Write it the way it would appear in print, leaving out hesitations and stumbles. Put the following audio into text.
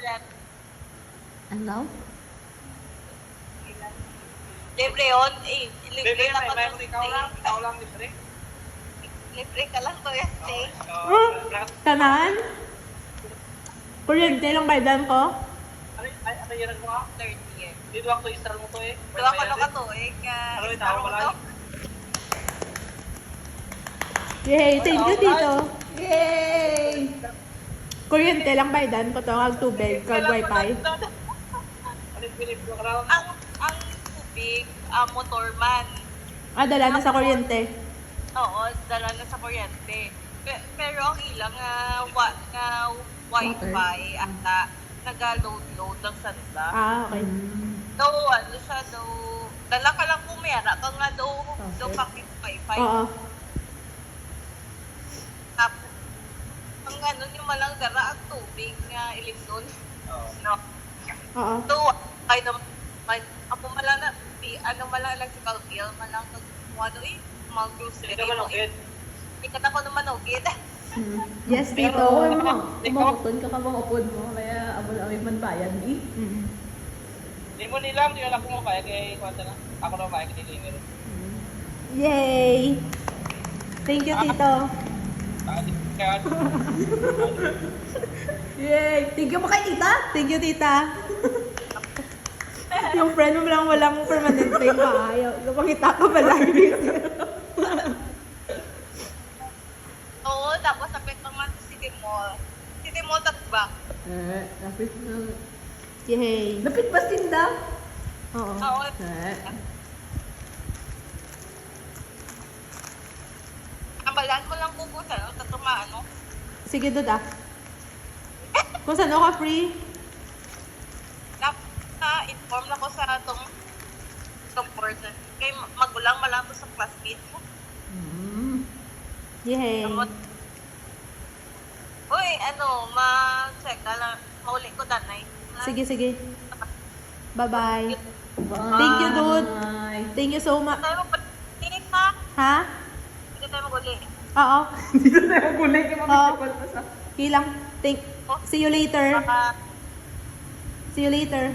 dyan. Ano? Libre yun. Eh, libre Libre lang may ako. may ikaw lang libre. Libre ka lang to yan, stay. Tanan? Kuryente lang baydan ko? Ano yun mo nga? Third year. Dito ako install mo to eh. Diba ko na ka to eh. Ano yung Istaro tao mo pala? to. Yay! Thank you, Tito! Yay! Kuryente lang baydan ko to. Ang tubig, kag wifi. Ano yung pinip ko raw? Ang tubig, motorman. Ah, dala na sa kuryente. Oo, dala na sa kuryente. Pero ang ilang nga wifi ata nag-load lang sa nila. Ah, okay. Daw, ano siya, daw, dala ka lang pumiyara ka nga daw pakit wifi. Oo. Tapos, ang ano nyo malang dara ang tubig nga ilimnon. No. Oo. So, ay naman, ako malang na, ano malang lang si Calville, malang ano eh, mga grocery. Hindi naman okay. Ikat ako naman okay. Yes, Tito. Oo, umaputun ka ka bang upod mo, kaya abol-awig man bayan eh. Mm. Hindi mo nilang, hindi wala ko mo kaya kay kwanta na. Ako na kaya kay deliver. Yay! Thank you, Tito. Kaya, Yay! Thank you mo kay Tita? Thank you, Tita. Yung friend mo lang walang permanent pay pa. Napakita ka ba lagi? Oo, tapos sa pet naman sa City Mall. City Mall tatba. Lapit na. Yay! Lapit ba sinda? Oo. Oo. Ambalan mo lang pupunta, no? Tatumaan, no? Sige, Duda. Kung saan ako free? Na-inform na ko sa itong person. Kay magulang malang to sa classmate ko. Yay! Uy, ano, ma-check ka lang. Mauli ko danay. Sige, sige. Bye-bye. Bye. Thank you, dude. Thank you so much. Tayo mag-ulit ha? Ha? Hindi tayo mag-ulit. Oo. Hindi na tayo gulay kaya Oo. mag-call pa sa... Kilang. See you later. Baka See you later.